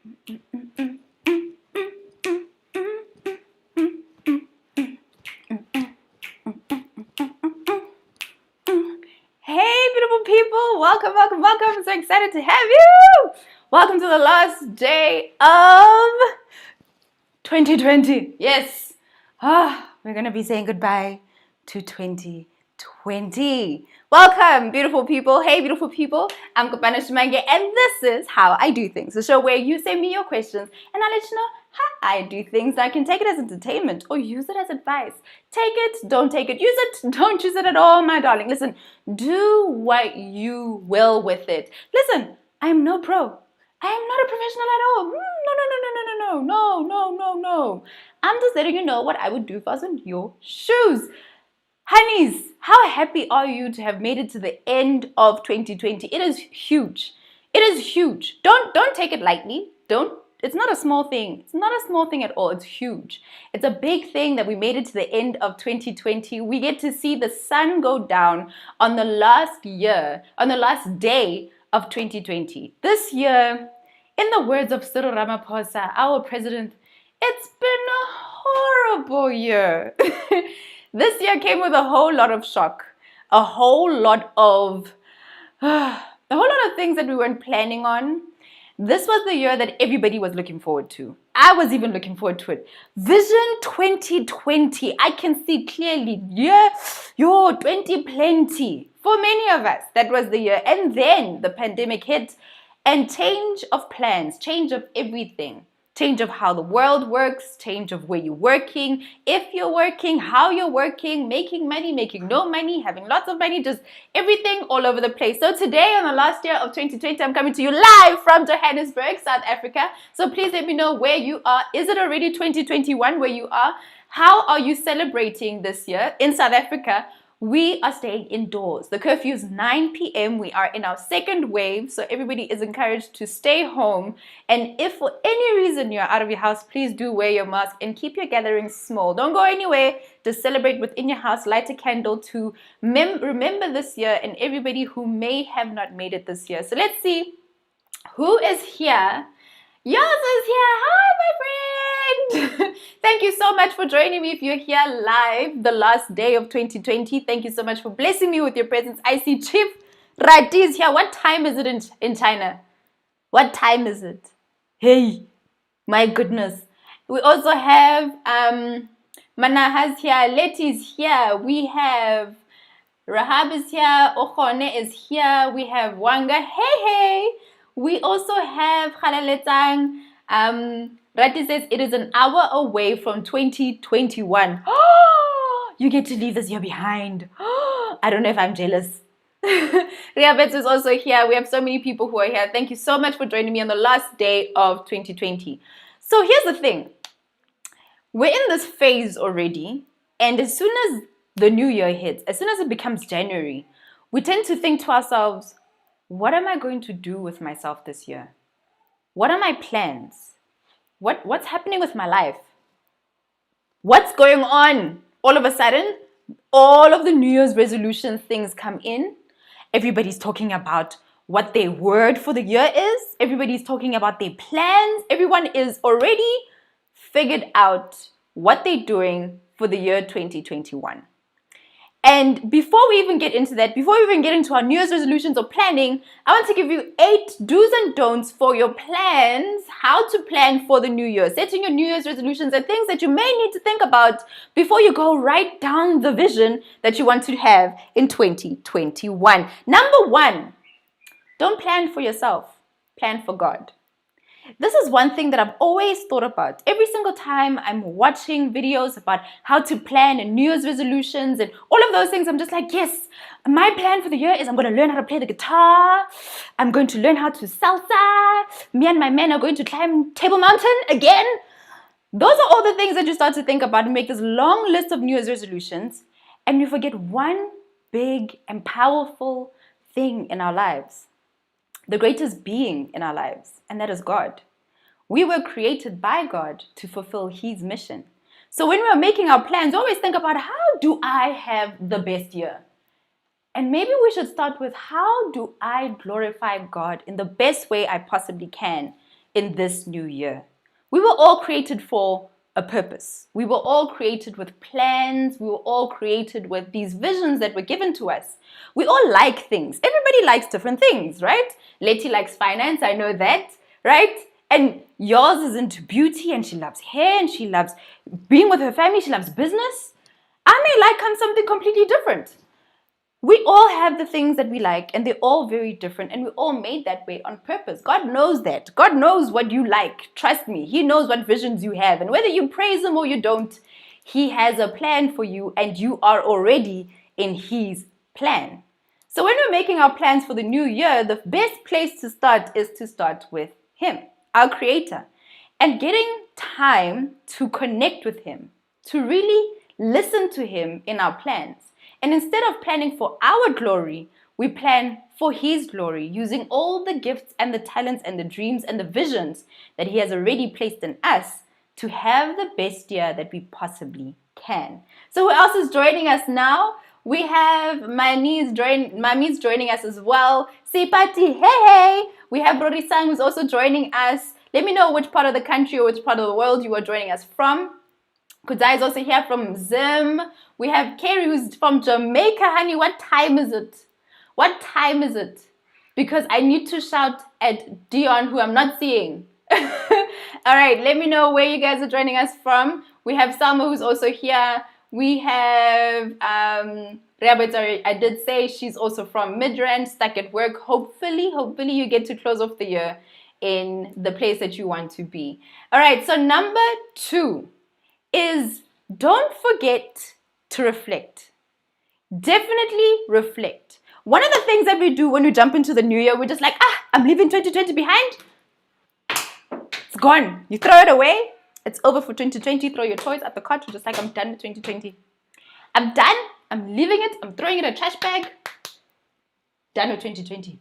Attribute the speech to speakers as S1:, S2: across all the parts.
S1: Hey, beautiful people! Welcome, welcome, welcome. I'm so excited to have you! Welcome to the last day of 2020. Yes. We're going to be saying goodbye to 2020. Welcome, beautiful people. Hey, beautiful people. I'm Kopano, and this is How I Do Things, the show where you send me your questions and I let you know how I do things. I can take it as entertainment or use it as advice. Take it, don't take it. Use it, don't use it at all, my darling. Listen, do what you will with it. Listen, I'm no pro. I am not a professional at all. No. I'm just letting you know what I would do if I was in your shoes. Honeys, how happy are you to have made it to the end of 2020? It is huge. It is huge. Don't take it lightly. It's not a small thing. It's not a small thing at all. It's huge. It's a big thing that we made it to the end of 2020. We get to see the sun go down on the last day of 2020. This year, in the words of Cyril Ramaphosa, our president, it's been a horrible year. This year came with a whole lot of shock, a whole lot of things that we weren't planning on. This was the year that everybody was looking forward to. I was even looking forward to it. Vision 2020. I can see clearly. Yeah, 2020. For many of us, that was the year. And then the pandemic hit and change of plans, change of everything. Change of how the world works, change of where you're working, if you're working, how you're working, making money, making no money, having lots of money, just everything all over the place. So today, on the last year of 2020, I'm coming to you live from Johannesburg, South Africa. So please let me know where you are. Is it already 2021 where you are? How are you celebrating this year in South Africa? We are staying indoors. The curfew is 9 p.m. We are in our second wave, so everybody is encouraged to stay home. And if for any reason you're out of your house, please do wear your mask and keep your gatherings small. Don't go anywhere. Just celebrate within your house. Light a candle to remember this year and everybody who may have not made it this year. So let's see who is here. Yours is here. Hi, my friend. Thank you so much for joining me. If you're here live, the last day of 2020, thank you so much for blessing me with your presence. I see Chief Rati is here. What time is it in China? What time is it? Hey, my goodness. We also have Manahas here. Leti is here. We have Rahab is here. Okhone is here. We have Wanga. Hey. We also have Khalaletang. Rati says it is an hour away from 2021. You get to leave this year behind. I don't know if I'm jealous. Riabet is also here. We have so many people who are here. Thank you so much for joining me on the last day of 2020. So here's the thing. We're in this phase already. And as soon as the new year hits, as soon as it becomes January, we tend to think to ourselves, what am I going to do with myself this year? What are my plans? What's happening with my life? What's going on? All of a sudden, all of the New Year's resolution things come in. Everybody's talking about what their word for the year is. Everybody's talking about their plans. Everyone is already figured out what they're doing for the year 2021. And before we even get into that, before we even get into our New Year's resolutions or planning, I want to give you 8 do's and don'ts for your plans, how to plan for the new year, setting your New Year's resolutions and things that you may need to think about before you go write down the vision that you want to have in 2021. Number 1, don't plan for yourself, plan for God. This is one thing that I've always thought about. Every single time I'm watching videos about how to plan and New Year's resolutions and all of those things, I'm just like, yes, my plan for the year is I'm going to learn how to play the guitar. I'm going to learn how to salsa. Me and my men are going to climb Table Mountain again. Those are all the things that you start to think about and make this long list of New Year's resolutions. And you forget one big and powerful thing in our lives. The greatest being in our lives, and that is God. We were created by God to fulfill His mission. So when we're making our plans, always think about, how do I have the best year? And maybe we should start with, how do I glorify God in the best way I possibly can in this new year. We were all created for a purpose. We were all created with plans. We were all created with these visions that were given to us. We all like things. Everybody likes different things, right? Letty likes finance, I know that, right? And yours is into beauty, and she loves hair, and she loves being with her family, she loves business. I may like something completely different. We all have the things that we like, and they're all very different, and we're all made that way on purpose. God knows that. God knows what you like. Trust me. He knows what visions you have, and whether you praise Him or you don't, He has a plan for you, and you are already in His plan. So when we're making our plans for the new year, the best place to start is to start with Him, our Creator, and getting time to connect with Him, to really listen to Him in our plans. And instead of planning for our glory, we plan for His glory, using all the gifts and the talents and the dreams and the visions that He has already placed in us to have the best year that we possibly can. So who else is joining us now? We have Mami's joining us as well. Sipati, hey. We have Rorisang who's also joining us. Let me know which part of the country or which part of the world you are joining us from. Kudai is also here from Zim. We have Kerry who's from Jamaica. Honey, what time is it? What time is it? Because I need to shout at Dion, who I'm not seeing. All right, let me know where you guys are joining us from. We have Salma who's also here. We have Rabet, I did say she's also from Midrand, stuck at work. Hopefully you get to close off the year in the place that you want to be. All right, so number 2 is don't forget to reflect. Definitely reflect. One of the things that we do when we jump into the new year, we're just like, I'm leaving 2020 behind. It's gone. You throw it away. It's over for 2020. Throw your toys at the cart. You're just like, I'm done with 2020. I'm done. I'm leaving it. I'm throwing it in a trash bag. Done with 2020.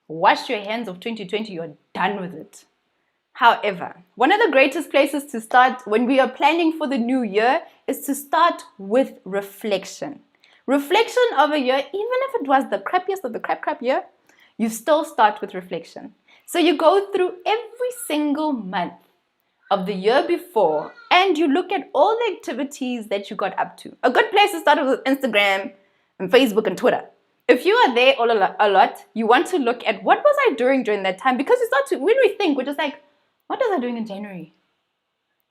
S1: Wash your hands of 2020. You're done with it. However, one of the greatest places to start when we are planning for the new year is to start with reflection. Reflection of a year, even if it was the crappiest of the crap year, you still start with reflection. So you go through every single month of the year before and you look at all the activities that you got up to. A good place to start with Instagram and Facebook and Twitter. If you are there a lot, you want to look at what was I doing during that time, because you start to, when we think, we're just like, what was I doing in January?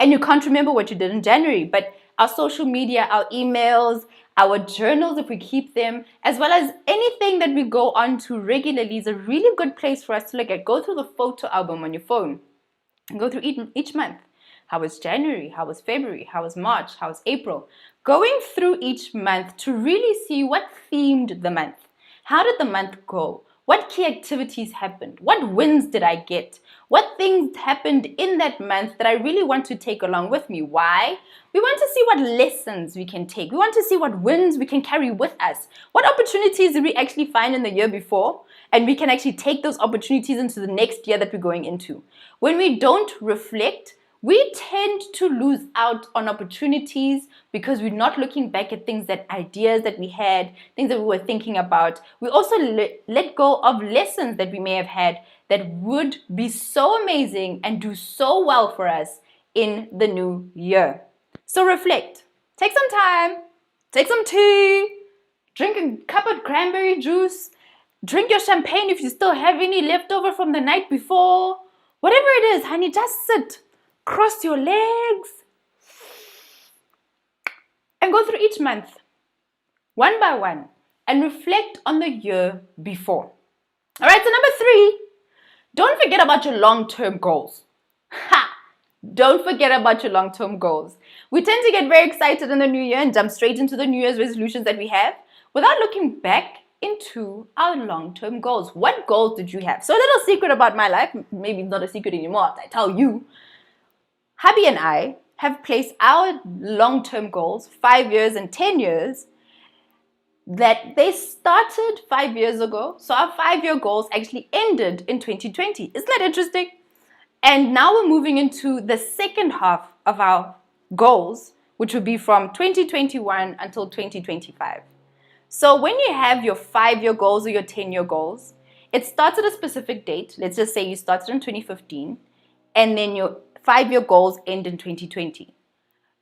S1: And you can't remember what you did in January, but our social media, our emails, our journals, if we keep them, as well as anything that we go on to regularly, is a really good place for us to look at. Go through the photo album on your phone and go through each month. How was January? How was February? How was March? How was April? Going through each month to really see what themed the month. How did the month go? What key activities happened? What wins did I get? What things happened in that month that I really want to take along with me? Why? We want to see what lessons we can take. We want to see what wins we can carry with us. What opportunities did we actually find in the year before? And we can actually take those opportunities into the next year that we're going into. When we don't reflect, we tend to lose out on opportunities because we're not looking back at ideas that we had, things that we were thinking about. We also let go of lessons that we may have had that would be so amazing and do so well for us in the new year. So reflect. Take some time. Take some tea. Drink a cup of cranberry juice. Drink your champagne if you still have any left over from the night before. Whatever it is, honey, just sit. Cross your legs and go through each month, one by one, and reflect on the year before. All right, so number 3, don't forget about your long-term goals. Don't forget about your long-term goals. We tend to get very excited in the new year and jump straight into the New Year's resolutions that we have without looking back into our long-term goals. What goals did you have? So a little secret about my life, maybe not a secret anymore after I tell you. Hubby and I have placed our long-term goals, 5 years and 10 years, that they started 5 years ago. So our 5-year goals actually ended in 2020. Isn't that interesting? And now we're moving into the second half of our goals, which will be from 2021 until 2025. So when you have your 5-year goals or your 10-year goals, it starts at a specific date. Let's just say you started in 2015 and then your 5-year goals end in 2020.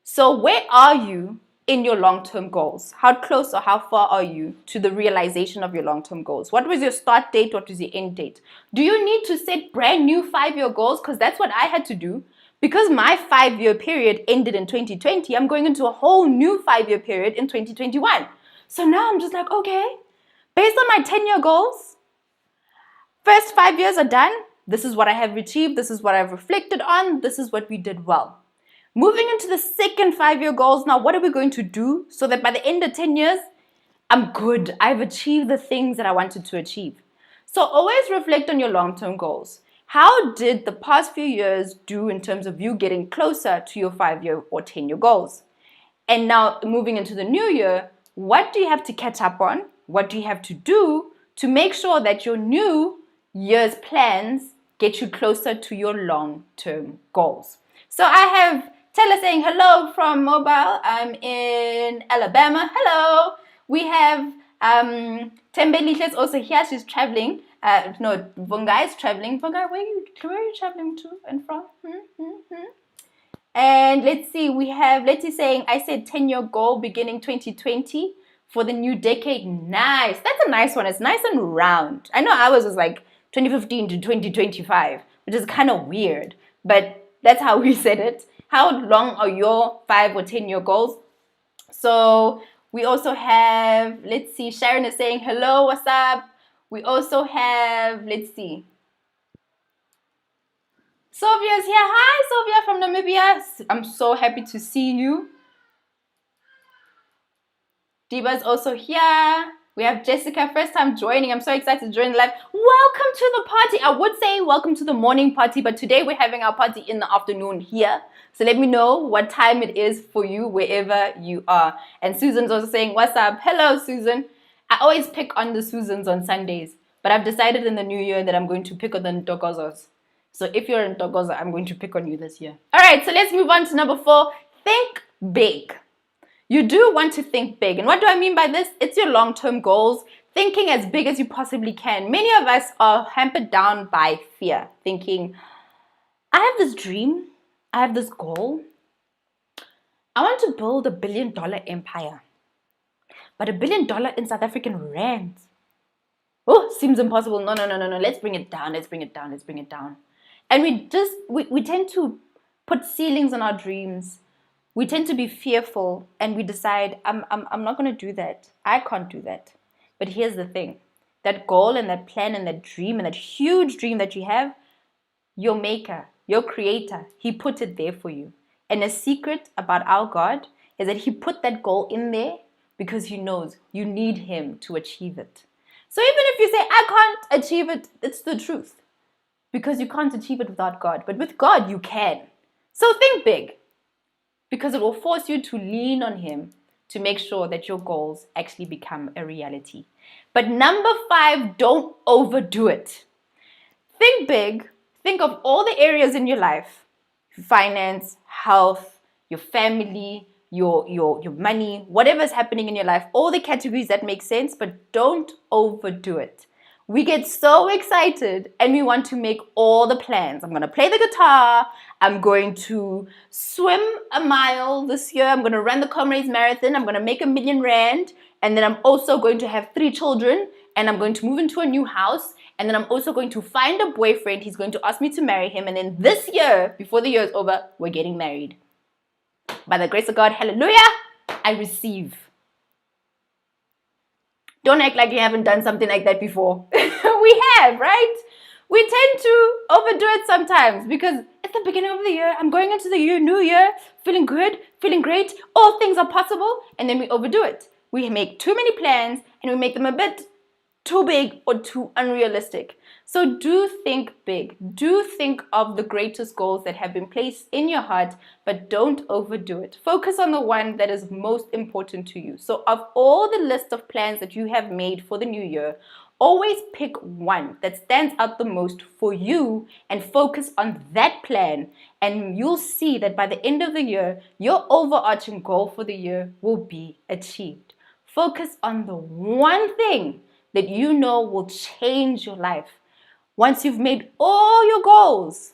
S1: So where are you in your long-term goals? How close or how far are you to the realization of your long-term goals? What was your start date? What was your end date? Do you need to set brand new 5-year goals? Because that's what I had to do. Because my 5-year period ended in 2020, I'm going into a whole new 5-year period in 2021. So now I'm just like, okay, based on my 10-year goals, first 5 years are done. This is what I have achieved. This is what I've reflected on. This is what we did well. Moving into the second 5-year goals now, what are we going to do so that by the end of 10 years, I'm good. I've achieved the things that I wanted to achieve. So always reflect on your long-term goals. How did the past few years do in terms of you getting closer to your 5-year or 10-year goals? And now moving into the new year, what do you have to catch up on? What do you have to do to make sure that your new year's plans get you closer to your long-term goals? So I have Taylor saying hello from mobile. I'm in Alabama. Hello. We have Tembelihle is also here. She's traveling. No, Vungai is traveling. Vungai, where are you traveling to and from? And let's see, we have Letty saying, I said 10-year goal beginning 2020 for the new decade. Nice. That's a nice one. It's nice and round. I know ours was like 2015 to 2025, which is kind of weird, but that's how we said it. How long are your 5 or 10-year goals? So we also have, let's see, Sharon is saying, hello, what's up? We also have, let's see, Sylvia's here. Hi, Sylvia from Namibia. I'm so happy to see you. Diba's also here. We have Jessica, first time joining. I'm so excited to join the live. Welcome to the party. I would say welcome to the morning party, but today we're having our party in the afternoon here. So let me know what time it is for you wherever you are. And Susan's also saying, what's up? Hello, Susan. I always pick on the Susans on Sundays, but I've decided in the new year that I'm going to pick on the Ntokozos. So if you're in Togoza, I'm going to pick on you this year. All right, so let's move on to number 4. Think big. You do want to think big. And what do I mean by this? It's your long-term goals, thinking as big as you possibly can. Many of us are hampered down by fear, thinking, I have this dream, I have this goal. I want to build $1 billion empire, but $1 billion in South African rands. Oh, seems impossible. No. Let's bring it down. Let's bring it down. And we tend to put ceilings on our dreams. We tend to be fearful and we decide, I'm not going to do that. I can't do that. But here's the thing. That goal and that plan and that dream and that huge dream that you have, your maker, your creator, he put it there for you. And a secret about our God is that he put that goal in there because he knows you need him to achieve it. So even if you say, I can't achieve it, it's the truth. Because you can't achieve it without God. But with God, you can. So think big. Because it will force you to lean on him to make sure that your goals actually become a reality. But number 5, don't overdo it. Think big. Think of all the areas in your life. Finance, health, your family, your money, whatever's happening in your life. All the categories that make sense, but don't overdo it. We get so excited and we want to make all the plans. I'm going to play the guitar. I'm going to swim a mile this year. I'm going to run the Comrades Marathon. I'm going to make R1 million. And then I'm also going to have 3 children. And I'm going to move into a new house. And then I'm also going to find a boyfriend. He's going to ask me to marry him. And then this year, before the year is over, we're getting married. By the grace of God, hallelujah, I receive. Don't act like you haven't done something like that before. We have, right? We tend to overdo it sometimes because it's the beginning of the year. I'm going into the new year, feeling good, feeling great. All things are possible. And then we overdo it. We make too many plans and we make them a bit too big or too unrealistic. So do think big. Do think of the greatest goals that have been placed in your heart, but don't overdo it. Focus on the one that is most important to you. So of all the list of plans that you have made for the new year, always pick one that stands out the most for you and focus on that plan. And you'll see that by the end of the year, your overarching goal for the year will be achieved. Focus on the one thing that you know will change your life. Once you've made all your goals,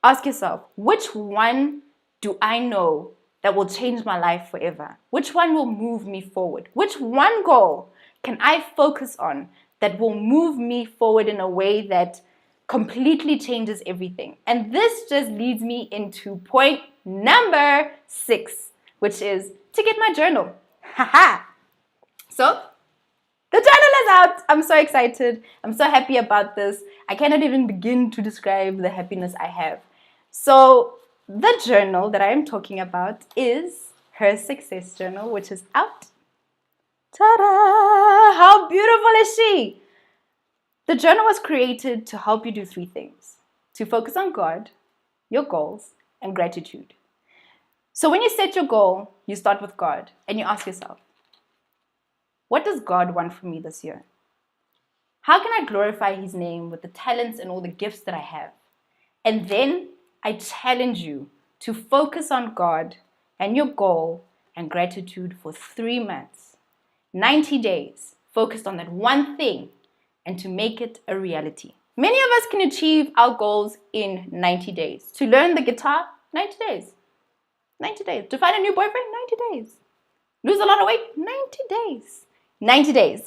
S1: ask yourself, which one do I know that will change my life forever? Which one will move me forward? Which one goal can I focus on that will move me forward in a way that completely changes everything? And this just leads me into point number 6, which is to get my journal. Haha. So the journal is out. I'm so excited. I'm so happy about this. I cannot even begin to describe the happiness I have. So the journal that I am talking about is her success journal, which is out. Ta-da! How beautiful is she? The journal was created to help you do 3 things: to focus on God, your goals, and gratitude. So when you set your goal, you start with God and you ask yourself, what does God want from me this year? How can I glorify His name with the talents and all the gifts that I have? And then I challenge you to focus on God and your goal and gratitude for 3 months, 90 days, focused on that one thing and to make it a reality. Many of us can achieve our goals in 90 days. To learn the guitar, 90 days. 90 days. To find a new boyfriend, 90 days. Lose a lot of weight, 90 days. 90 days.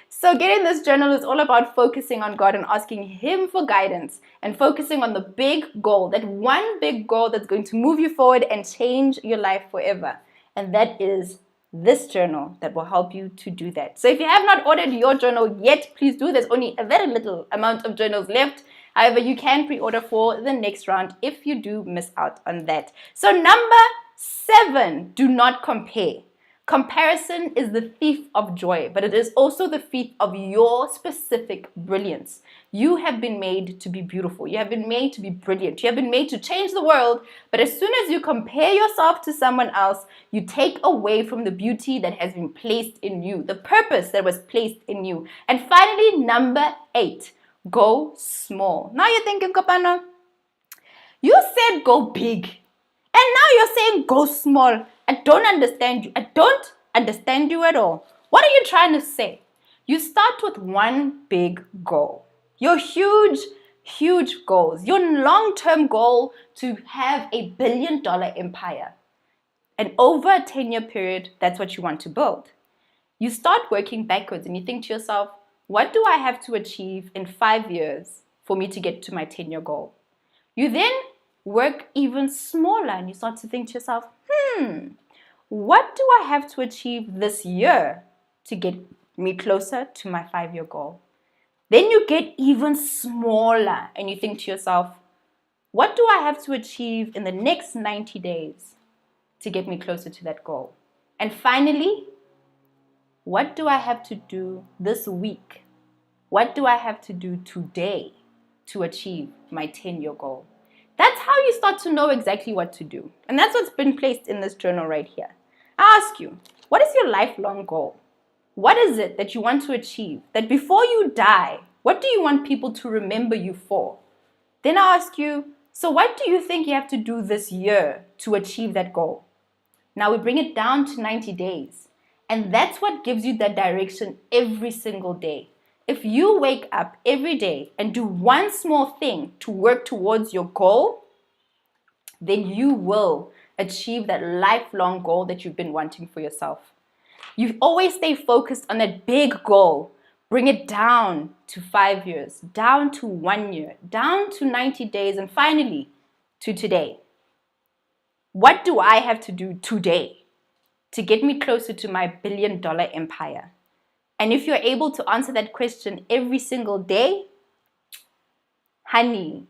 S1: So getting this journal is all about focusing on God and asking Him for guidance and focusing on the big goal, that one big goal that's going to move you forward and change your life forever. And that is this journal that will help you to do that. So if you have not ordered your journal yet, please do. There's only a very little amount of journals left. However, you can pre-order for the next round if you do miss out on that. So number 7, do not compare. Comparison is the thief of joy, but it is also the thief of your specific brilliance. You have been made to be beautiful. You have been made to be brilliant. You have been made to change the world. But as soon as you compare yourself to someone else, you take away from the beauty that has been placed in you, the purpose that was placed in you. And finally, number 8, go small. Now you're thinking, Kopano, you said go big. And now you're saying go small. I don't understand you. I don't understand you at all. What are you trying to say? You start with one big goal. Your huge, huge goals. Your long-term goal to have a $1 billion empire. And over a 10-year period, that's what you want to build. You start working backwards and you think to yourself, what do I have to achieve in 5 years for me to get to my 10-year goal? You then work even smaller and you start to think to yourself, what do I have to achieve this year to get me closer to my 5-year goal? Then you get even smaller and you think to yourself, what do I have to achieve in the next 90 days to get me closer to that goal? And finally, what do I have to do this week? What do I have to do today to achieve my 10-year goal? That's how you start to know exactly what to do. And that's what's been placed in this journal right here. I ask you, what is your lifelong goal? What is it that you want to achieve? That before you die, what do you want people to remember you for? Then I ask you, so what do you think you have to do this year to achieve that goal? Now we bring it down to 90 days. And that's what gives you that direction every single day. If you wake up every day and do one small thing to work towards your goal, then you will achieve that lifelong goal that you've been wanting for yourself. You always stay focused on that big goal. Bring it down to 5 years, down to 1 year, down to 90 days, and finally to today. What do I have to do today to get me closer to my $1 billion empire? And if you're able to answer that question every single day, honey,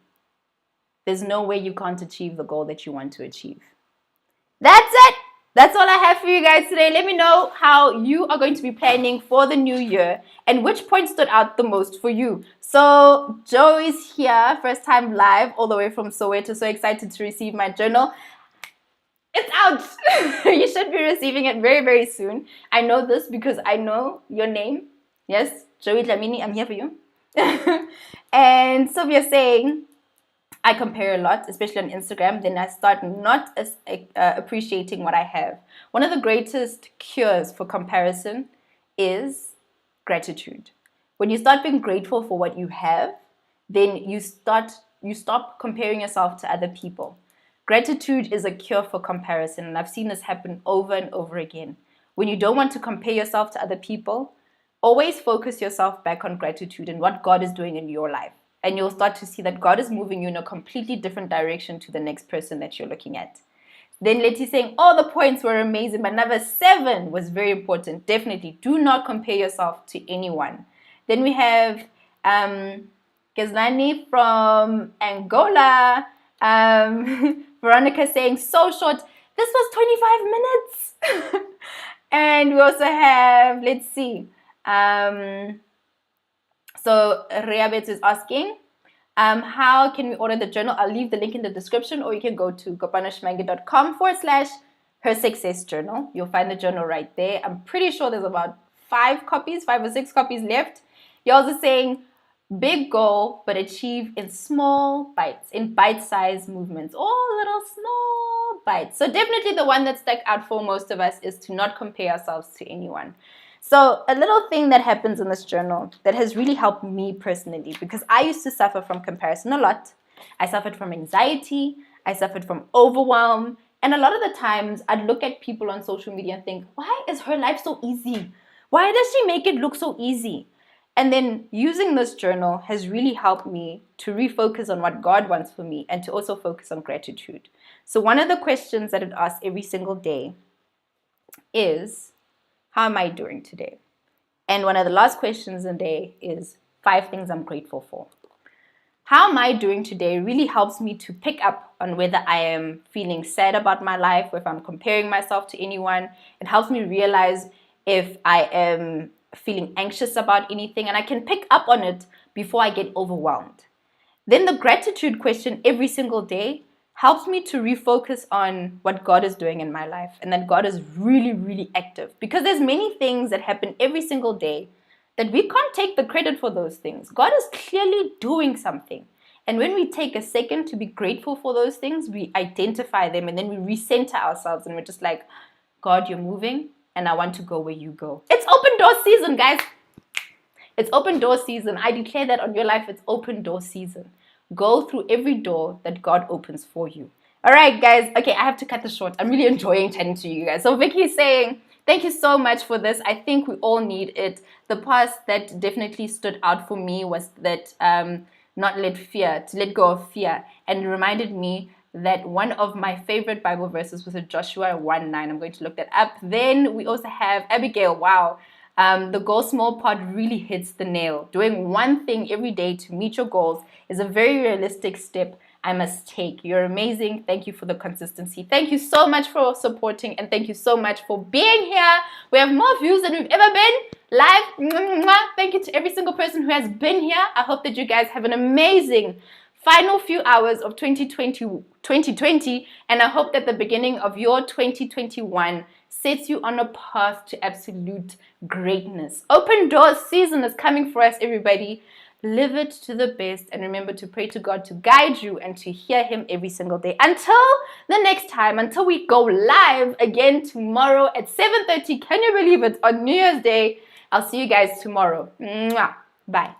S1: there's no way you can't achieve the goal that you want to achieve. That's it. That's all I have for you guys today. Let me know how you are going to be planning for the new year and which point stood out the most for you. So Joey's here, first time live all the way from Soweto. So excited to receive my journal. It's out. You should be receiving it very, very soon. I know this because I know your name. Yes, Joey Dlamini, I'm here for you. And Sylvia saying, I compare a lot, especially on Instagram. Then I start not appreciating what I have. One of the greatest cures for comparison is gratitude. When you start being grateful for what you have, then you stop comparing yourself to other people. Gratitude is a cure for comparison, and I've seen this happen over and over again. When you don't want to compare yourself to other people, always focus yourself back on gratitude and what God is doing in your life. And you'll start to see that God is moving you in a completely different direction to the next person that you're looking at. Then Letty's saying all the points were amazing, but number 7 was very important. Definitely do not compare yourself to anyone. Then we have Gezlani from Angola. Veronica saying, so short. This was 25 minutes. And we also have, let's see. So Riabet is asking, how can we order the journal? I'll leave the link in the description, or you can go to kopanoshmange.com/her success journal. You'll find the journal right there. I'm pretty sure there's about 5 or 6 copies left. You're also saying, big goal, but achieve in small bites, in bite-sized movements, all little small bites. So definitely the one that stuck out for most of us is to not compare ourselves to anyone. So a little thing that happens in this journal that has really helped me personally, because I used to suffer from comparison a lot. I suffered from anxiety. I suffered from overwhelm. And a lot of the times I'd look at people on social media and think, why is her life so easy? Why does she make it look so easy? And then using this journal has really helped me to refocus on what God wants for me and to also focus on gratitude. So one of the questions that I'd ask every single day is, how am I doing today? And one of the last questions in the day is 5 things I'm grateful for. How am I doing today really helps me to pick up on whether I am feeling sad about my life, or if I'm comparing myself to anyone. It helps me realize if I am feeling anxious about anything, and I can pick up on it before I get overwhelmed. Then the gratitude question every single day helps me to refocus on what God is doing in my life, and that God is really, really active, because there's many things that happen every single day that we can't take the credit for those things. God is clearly doing something. And when we take a second to be grateful for those things, we identify them, and then we recenter ourselves, and we're just like, God, you're moving, and I want to go where you go. It's open door season, guys. It's open door season. I declare that on your life, it's open door season. Go through every door that God opens for you. All right, guys. Okay, I have to cut this short. I'm really enjoying chatting to you guys. So Vicky is saying, thank you so much for this. I think we all need it. The part that definitely stood out for me was that to let go of fear. And it reminded me that one of my favorite Bible verses was Joshua 1:9. I'm going to look that up. Then we also have Abigail. Wow. The Go Small part really hits the nail. Doing one thing every day to meet your goals is a very realistic step I must take. You're amazing. Thank you for the consistency. Thank you so much for supporting, and thank you so much for being here. We have more views than we've ever been live. Thank you to every single person who has been here. I hope that you guys have an amazing final few hours of 2020, and I hope that the beginning of your 2021 sets you on a path to absolute greatness. Open doors season is coming for us, everybody. Live it to the best, and remember to pray to God to guide you and to hear Him every single day. Until the next time, until we go live again tomorrow at 7:30. Can you believe it? On New Year's Day. I'll see you guys tomorrow. Mwah. Bye.